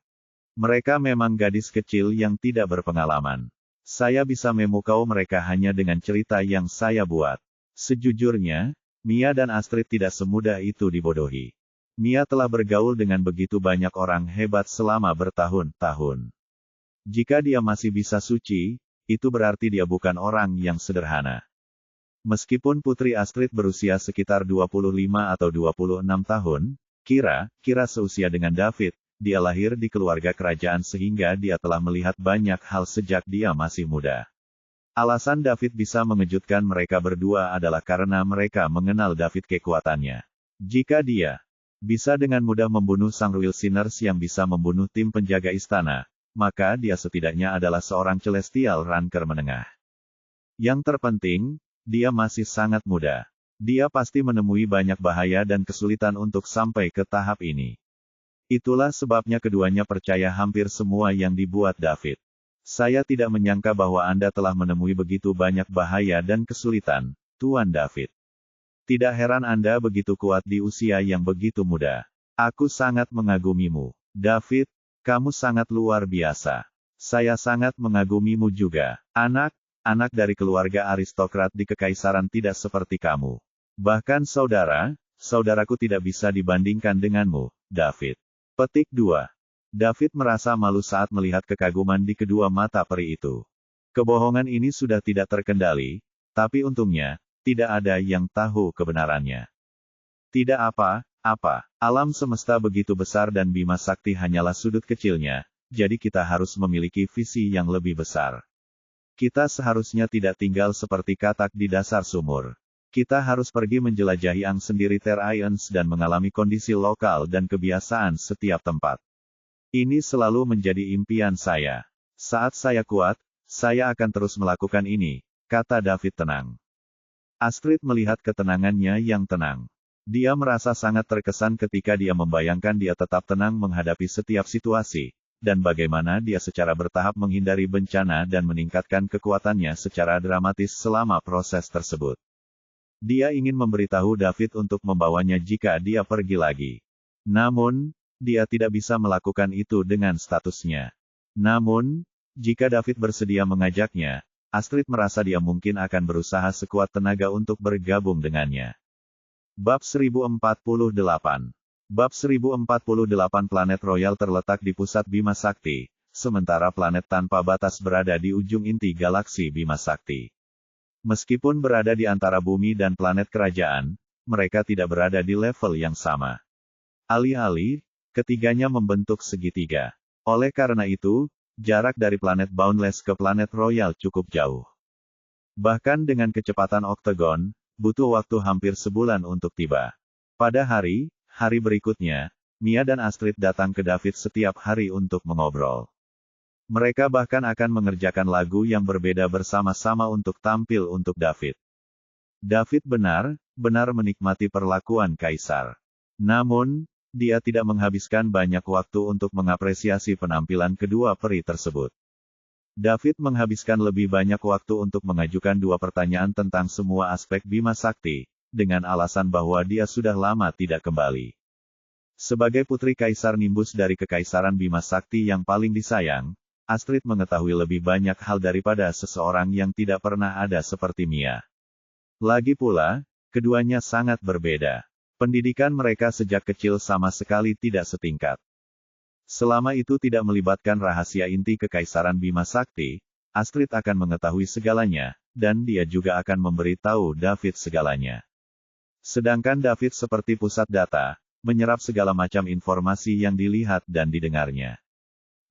Mereka memang gadis kecil yang tidak berpengalaman. Saya bisa memukau mereka hanya dengan cerita yang saya buat. Sejujurnya, Mia dan Astrid tidak semudah itu dibodohi. Mia telah bergaul dengan begitu banyak orang hebat selama bertahun-tahun. Jika dia masih bisa suci, itu berarti dia bukan orang yang sederhana. Meskipun Putri Astrid berusia sekitar 25 atau 26 tahun, kira-kira seusia dengan David, dia lahir di keluarga kerajaan sehingga dia telah melihat banyak hal sejak dia masih muda. Alasan David bisa mengejutkan mereka berdua adalah karena mereka mengenal David kekuatannya. Jika dia bisa dengan mudah membunuh Sang Wilsiners yang bisa membunuh tim penjaga istana, maka dia setidaknya adalah seorang celestial ranker menengah. Yang terpenting, dia masih sangat muda. Dia pasti menemui banyak bahaya dan kesulitan untuk sampai ke tahap ini. Itulah sebabnya keduanya percaya hampir semua yang dibuat David. Saya tidak menyangka bahwa Anda telah menemui begitu banyak bahaya dan kesulitan, Tuan David. Tidak heran Anda begitu kuat di usia yang begitu muda. Aku sangat mengagumimu. David, kamu sangat luar biasa. Saya sangat mengagumimu juga. Anak dari keluarga aristokrat di kekaisaran tidak seperti kamu. Bahkan saudaraku tidak bisa dibandingkan denganmu, David. Petik 2. David merasa malu saat melihat kekaguman di kedua mata peri itu. Kebohongan ini sudah tidak terkendali, tapi untungnya, tidak ada yang tahu kebenarannya. Tidak apa-apa, alam semesta begitu besar dan Bima Sakti hanyalah sudut kecilnya, jadi kita harus memiliki visi yang lebih besar. Kita seharusnya tidak tinggal seperti katak di dasar sumur. Kita harus pergi menjelajahi sendiri Ter-Ions dan mengalami kondisi lokal dan kebiasaan setiap tempat. Ini selalu menjadi impian saya. Saat saya kuat, saya akan terus melakukan ini, kata David tenang. Astrid melihat ketenangannya yang tenang. Dia merasa sangat terkesan ketika dia membayangkan dia tetap tenang menghadapi setiap situasi, dan bagaimana dia secara bertahap menghindari bencana dan meningkatkan kekuatannya secara dramatis selama proses tersebut. Dia ingin memberitahu David untuk membawanya jika dia pergi lagi. Namun, dia tidak bisa melakukan itu dengan statusnya. Namun, jika David bersedia mengajaknya, Astrid merasa dia mungkin akan berusaha sekuat tenaga untuk bergabung dengannya. Bab 1048. Bab 1048 Planet Royal terletak di pusat Bima Sakti, sementara planet tanpa batas berada di ujung inti galaksi Bima Sakti. Meskipun berada di antara bumi dan planet kerajaan, mereka tidak berada di level yang sama. Alih-alih, ketiganya membentuk segitiga. Oleh karena itu, jarak dari planet Boundless ke planet Royal cukup jauh. Bahkan dengan kecepatan oktagon, butuh waktu hampir sebulan untuk tiba. Pada hari berikutnya, Mia dan Astrid datang ke David setiap hari untuk mengobrol. Mereka bahkan akan mengerjakan lagu yang berbeda bersama-sama untuk tampil untuk David. David benar-benar menikmati perlakuan kaisar. Namun, dia tidak menghabiskan banyak waktu untuk mengapresiasi penampilan kedua peri tersebut. David menghabiskan lebih banyak waktu untuk mengajukan 2 pertanyaan tentang semua aspek Bima Sakti, dengan alasan bahwa dia sudah lama tidak kembali. Sebagai putri Kaisar Nimbus dari Kekaisaran Bima Sakti yang paling disayang, Astrid mengetahui lebih banyak hal daripada seseorang yang tidak pernah ada seperti Mia. Lagi pula, keduanya sangat berbeda. Pendidikan mereka sejak kecil sama sekali tidak setingkat. Selama itu tidak melibatkan rahasia inti Kekaisaran Bima Sakti, Astrid akan mengetahui segalanya, dan dia juga akan memberitahu David segalanya. Sedangkan David seperti pusat data, menyerap segala macam informasi yang dilihat dan didengarnya.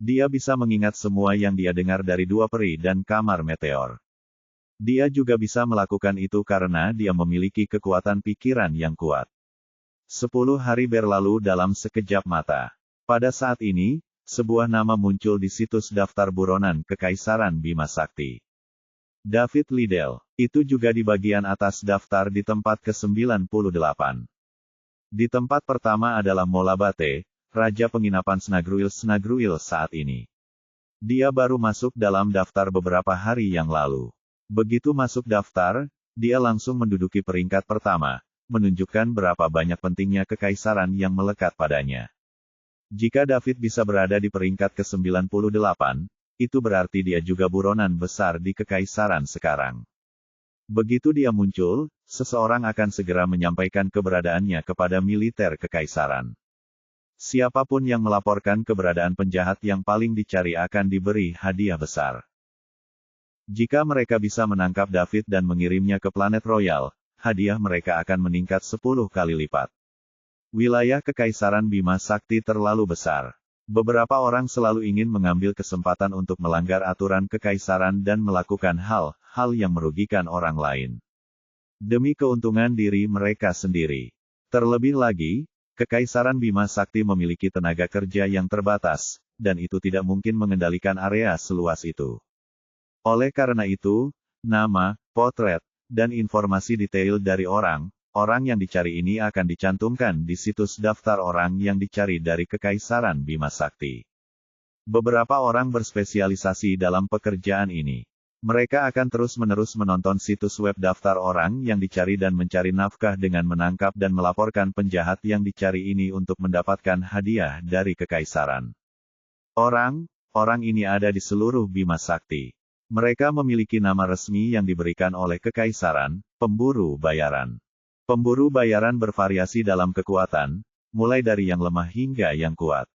Dia bisa mengingat semua yang dia dengar dari 2 peri dan kamar meteor. Dia juga bisa melakukan itu karena dia memiliki kekuatan pikiran yang kuat. 10 hari berlalu dalam sekejap mata. Pada saat ini, sebuah nama muncul di situs daftar buronan Kekaisaran Bima Sakti. David Liddell. Itu juga di bagian atas daftar di tempat ke-98. Di tempat pertama adalah Molabate, Raja Penginapan Snagruil saat ini. Dia baru masuk dalam daftar beberapa hari yang lalu. Begitu masuk daftar, dia langsung menduduki peringkat pertama, menunjukkan berapa banyak pentingnya kekaisaran yang melekat padanya. Jika David bisa berada di peringkat ke-98, itu berarti dia juga buronan besar di kekaisaran sekarang. Begitu dia muncul, seseorang akan segera menyampaikan keberadaannya kepada militer kekaisaran. Siapapun yang melaporkan keberadaan penjahat yang paling dicari akan diberi hadiah besar. Jika mereka bisa menangkap David dan mengirimnya ke planet Royal, hadiah mereka akan meningkat 10 kali lipat. Wilayah Kekaisaran Bima Sakti terlalu besar. Beberapa orang selalu ingin mengambil kesempatan untuk melanggar aturan kekaisaran dan melakukan hal-hal yang merugikan orang lain. Demi keuntungan diri mereka sendiri. Terlebih lagi, Kekaisaran Bima Sakti memiliki tenaga kerja yang terbatas, dan itu tidak mungkin mengendalikan area seluas itu. Oleh karena itu, nama, potret, dan informasi detail dari orang yang dicari ini akan dicantumkan di situs daftar orang yang dicari dari Kekaisaran Bima Sakti. Beberapa orang berspesialisasi dalam pekerjaan ini. Mereka akan terus-menerus menonton situs web daftar orang yang dicari dan mencari nafkah dengan menangkap dan melaporkan penjahat yang dicari ini untuk mendapatkan hadiah dari Kekaisaran. Orang ini ada di seluruh Bima Sakti. Mereka memiliki nama resmi yang diberikan oleh Kekaisaran, pemburu bayaran. Pemburu bayaran bervariasi dalam kekuatan, mulai dari yang lemah hingga yang kuat.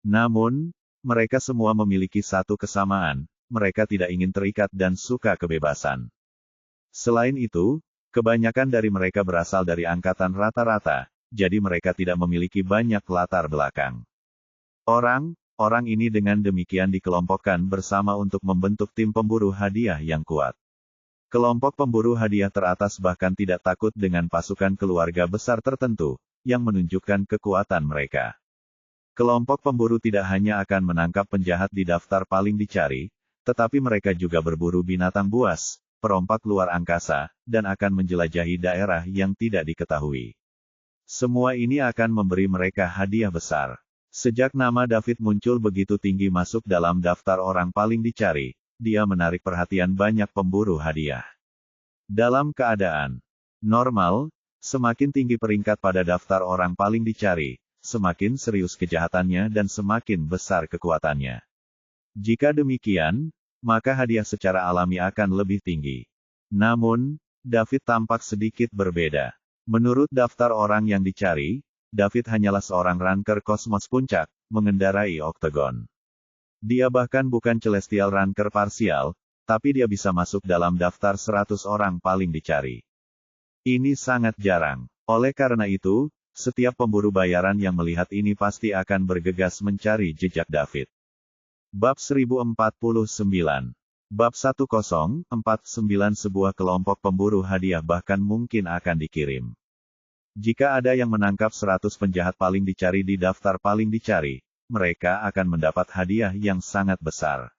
Namun, mereka semua memiliki satu kesamaan, mereka tidak ingin terikat dan suka kebebasan. Selain itu, kebanyakan dari mereka berasal dari angkatan rata-rata, jadi mereka tidak memiliki banyak latar belakang. Orang ini dengan demikian dikelompokkan bersama untuk membentuk tim pemburu hadiah yang kuat. Kelompok pemburu hadiah teratas bahkan tidak takut dengan pasukan keluarga besar tertentu, yang menunjukkan kekuatan mereka. Kelompok pemburu tidak hanya akan menangkap penjahat di daftar paling dicari, tetapi mereka juga berburu binatang buas, perompak luar angkasa, dan akan menjelajahi daerah yang tidak diketahui. Semua ini akan memberi mereka hadiah besar. Sejak nama David muncul begitu tinggi masuk dalam daftar orang paling dicari, dia menarik perhatian banyak pemburu hadiah. Dalam keadaan normal, semakin tinggi peringkat pada daftar orang paling dicari, semakin serius kejahatannya dan semakin besar kekuatannya. Jika demikian, maka hadiah secara alami akan lebih tinggi. Namun, David tampak sedikit berbeda. Menurut daftar orang yang dicari, David hanyalah seorang ranker kosmos puncak, mengendarai oktagon. Dia bahkan bukan celestial ranker parsial, tapi dia bisa masuk dalam daftar 100 orang paling dicari. Ini sangat jarang. Oleh karena itu, setiap pemburu bayaran yang melihat ini pasti akan bergegas mencari jejak David. Bab 1049. Bab 1049 sebuah kelompok pemburu hadiah bahkan mungkin akan dikirim. Jika ada yang menangkap 100 penjahat paling dicari di daftar paling dicari, mereka akan mendapat hadiah yang sangat besar.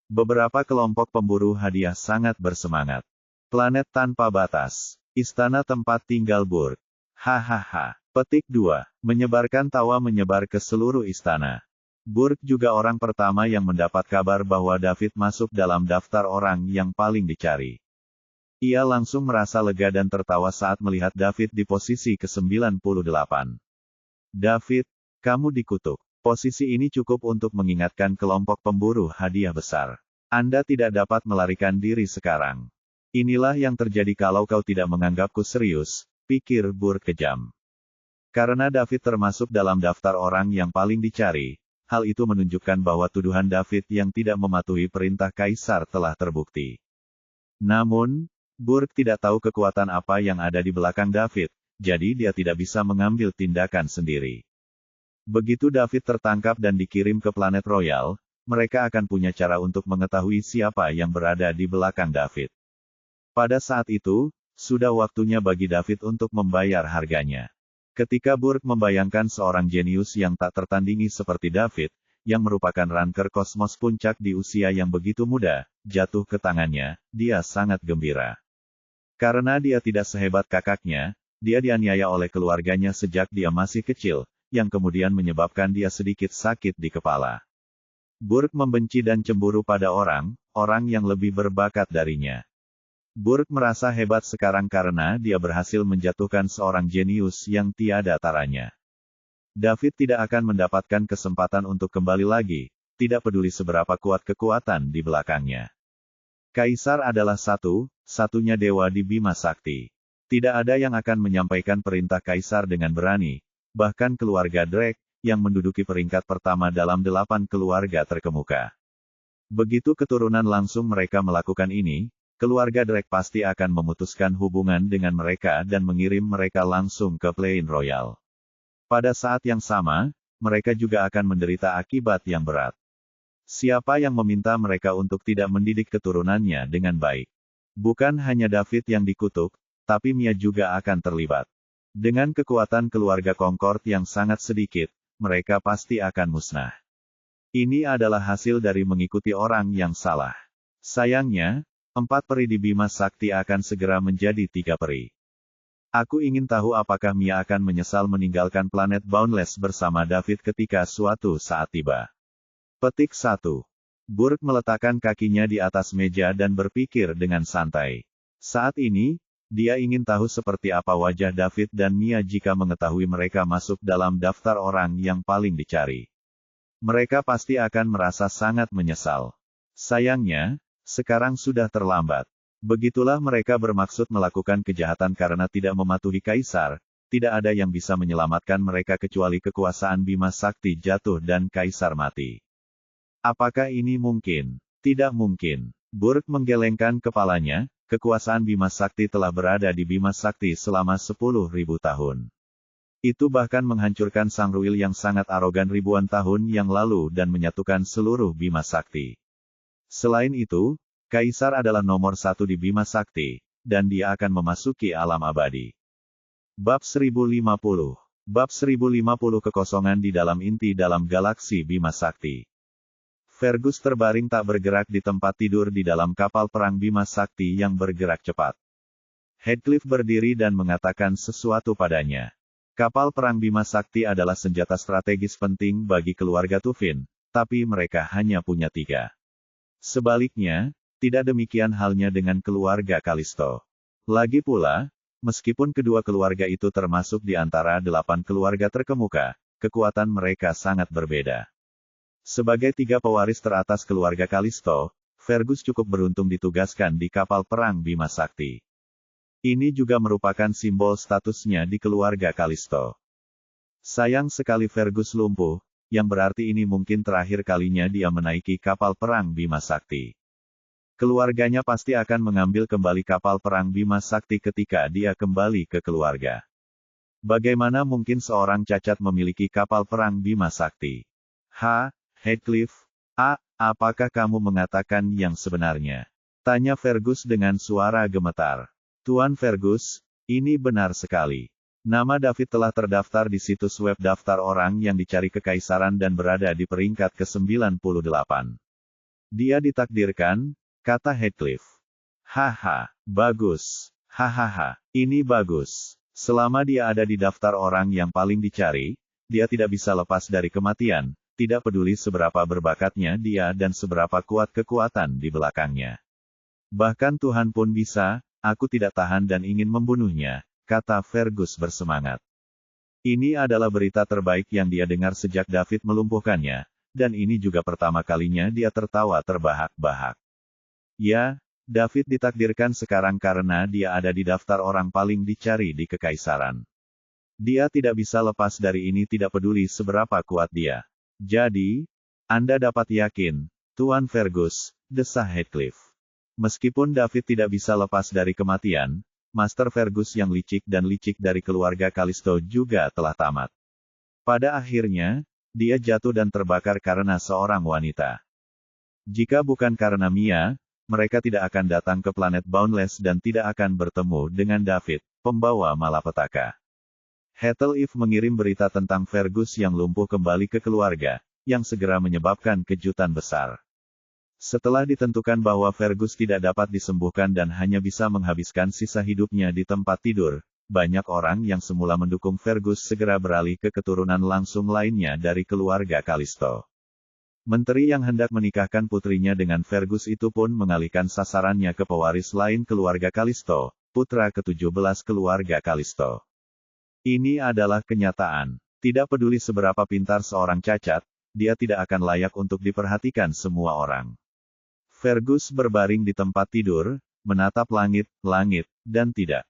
Beberapa kelompok pemburu hadiah sangat bersemangat. Planet tanpa batas. Istana tempat tinggal Burg. Hahaha. Petik 2. Menyebarkan tawa menyebar ke seluruh istana. Burg juga orang pertama yang mendapat kabar bahwa David masuk dalam daftar orang yang paling dicari. Ia langsung merasa lega dan tertawa saat melihat David di posisi ke-98. David, kamu dikutuk. Posisi ini cukup untuk mengingatkan kelompok pemburu hadiah besar. Anda tidak dapat melarikan diri sekarang. Inilah yang terjadi kalau kau tidak menganggapku serius, pikir Burg kejam. Karena David termasuk dalam daftar orang yang paling dicari, hal itu menunjukkan bahwa tuduhan David yang tidak mematuhi perintah kaisar telah terbukti. Namun, Burg tidak tahu kekuatan apa yang ada di belakang David, jadi dia tidak bisa mengambil tindakan sendiri. Begitu David tertangkap dan dikirim ke planet Royal, mereka akan punya cara untuk mengetahui siapa yang berada di belakang David. Pada saat itu, sudah waktunya bagi David untuk membayar harganya. Ketika Burke membayangkan seorang jenius yang tak tertandingi seperti David, yang merupakan ranker kosmos puncak di usia yang begitu muda, jatuh ke tangannya, dia sangat gembira. Karena dia tidak sehebat kakaknya, dia dianiaya oleh keluarganya sejak dia masih kecil, yang kemudian menyebabkan dia sedikit sakit di kepala. Burke membenci dan cemburu pada orang yang lebih berbakat darinya. Burke merasa hebat sekarang karena dia berhasil menjatuhkan seorang jenius yang tiada taranya. David tidak akan mendapatkan kesempatan untuk kembali lagi, tidak peduli seberapa kuat kekuatan di belakangnya. Kaisar adalah satu-satunya dewa di Bima Sakti. Tidak ada yang akan menyampaikan perintah Kaisar dengan berani, bahkan keluarga Drake, yang menduduki peringkat pertama dalam 8 keluarga terkemuka. Begitu keturunan langsung mereka melakukan ini, keluarga Drake pasti akan memutuskan hubungan dengan mereka dan mengirim mereka langsung ke Plain Royal. Pada saat yang sama, mereka juga akan menderita akibat yang berat. Siapa yang meminta mereka untuk tidak mendidik keturunannya dengan baik? Bukan hanya David yang dikutuk, tapi Mia juga akan terlibat. Dengan kekuatan keluarga Concord yang sangat sedikit, mereka pasti akan musnah. Ini adalah hasil dari mengikuti orang yang salah. Sayangnya, 4 peri di Bima Sakti akan segera menjadi 3 peri. Aku ingin tahu apakah Mia akan menyesal meninggalkan planet Boundless bersama David ketika suatu saat tiba. Petik 1. Burke meletakkan kakinya di atas meja dan berpikir dengan santai. Saat ini, dia ingin tahu seperti apa wajah David dan Mia jika mengetahui mereka masuk dalam daftar orang yang paling dicari. Mereka pasti akan merasa sangat menyesal. Sayangnya, sekarang sudah terlambat. Begitulah mereka bermaksud melakukan kejahatan karena tidak mematuhi Kaisar, tidak ada yang bisa menyelamatkan mereka kecuali kekuasaan Bima Sakti jatuh dan Kaisar mati. Apakah ini mungkin? Tidak mungkin. Burke menggelengkan kepalanya, kekuasaan Bima Sakti telah berada di Bima Sakti selama 10.000 tahun. Itu bahkan menghancurkan Sang Ruil yang sangat arogan ribuan tahun yang lalu dan menyatukan seluruh Bima Sakti. Selain itu, Kaisar adalah nomor 1 di Bima Sakti, dan dia akan memasuki alam abadi. Bab 1050. Bab 1050 Kekosongan di dalam inti dalam galaksi Bima Sakti. Fergus terbaring tak bergerak di tempat tidur di dalam kapal perang Bima Sakti yang bergerak cepat. Heathcliff berdiri dan mengatakan sesuatu padanya. Kapal perang Bima Sakti adalah senjata strategis penting bagi keluarga Tufin, tapi mereka hanya punya 3. Sebaliknya, tidak demikian halnya dengan keluarga Kalisto. Lagi pula, meskipun kedua keluarga itu termasuk di antara 8 keluarga terkemuka, kekuatan mereka sangat berbeda. Sebagai 3 pewaris teratas keluarga Kalisto, Fergus cukup beruntung ditugaskan di kapal perang Bima Sakti. Ini juga merupakan simbol statusnya di keluarga Kalisto. Sayang sekali Fergus lumpuh, yang berarti ini mungkin terakhir kalinya dia menaiki kapal perang Bima Sakti. Keluarganya pasti akan mengambil kembali kapal perang Bima Sakti ketika dia kembali ke keluarga. Bagaimana mungkin seorang cacat memiliki kapal perang Bima Sakti? Heathcliff, apakah kamu mengatakan yang sebenarnya? Tanya Fergus dengan suara gemetar. Tuan Fergus, ini benar sekali. Nama David telah terdaftar di situs web daftar orang yang dicari kekaisaran dan berada di peringkat ke-98. Dia ditakdirkan, kata Heathcliff. Bagus. Ini bagus. Selama dia ada di daftar orang yang paling dicari, dia tidak bisa lepas dari kematian, tidak peduli seberapa berbakatnya dia dan seberapa kuat kekuatan di belakangnya. Bahkan Tuhan pun bisa. Aku tidak tahan dan ingin membunuhnya, kata Fergus bersemangat. Ini adalah berita terbaik yang dia dengar sejak David melumpuhkannya, dan ini juga pertama kalinya dia tertawa terbahak-bahak. Ya, David ditakdirkan sekarang karena dia ada di daftar orang paling dicari di kekaisaran. Dia tidak bisa lepas dari ini tidak peduli seberapa kuat dia. Jadi, Anda dapat yakin, Tuan Fergus, desah Heathcliff. Meskipun David tidak bisa lepas dari kematian, Master Fergus yang licik dan licik dari keluarga Kalisto juga telah tamat. Pada akhirnya, dia jatuh dan terbakar karena seorang wanita. Jika bukan karena Mia, mereka tidak akan datang ke planet Boundless dan tidak akan bertemu dengan David, pembawa malapetaka. Heathcliff mengirim berita tentang Fergus yang lumpuh kembali ke keluarga, yang segera menyebabkan kejutan besar. Setelah ditentukan bahwa Fergus tidak dapat disembuhkan dan hanya bisa menghabiskan sisa hidupnya di tempat tidur, banyak orang yang semula mendukung Fergus segera beralih ke keturunan langsung lainnya dari keluarga Callisto. Menteri yang hendak menikahkan putrinya dengan Fergus itu pun mengalihkan sasarannya ke pewaris lain keluarga Callisto, putra ke-17 keluarga Callisto. Ini adalah kenyataan. Tidak peduli seberapa pintar seorang cacat, dia tidak akan layak untuk diperhatikan semua orang. Fergus berbaring di tempat tidur, menatap langit, dan tidak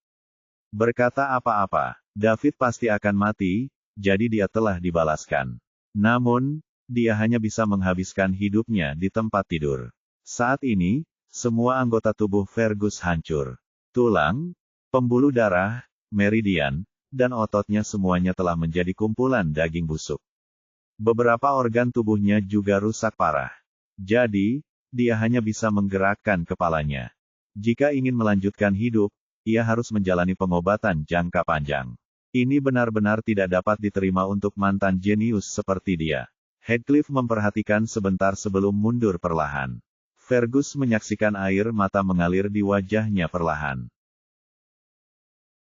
berkata apa-apa. David pasti akan mati, jadi dia telah dibalaskan. Namun, dia hanya bisa menghabiskan hidupnya di tempat tidur. Saat ini, semua anggota tubuh Fergus hancur. Tulang, pembuluh darah, meridian, dan ototnya semuanya telah menjadi kumpulan daging busuk. Beberapa organ tubuhnya juga rusak parah. Jadi, dia hanya bisa menggerakkan kepalanya. Jika ingin melanjutkan hidup, ia harus menjalani pengobatan jangka panjang. Ini benar-benar tidak dapat diterima untuk mantan jenius seperti dia. Heathcliff memperhatikan sebentar sebelum mundur perlahan. Fergus menyaksikan air mata mengalir di wajahnya perlahan.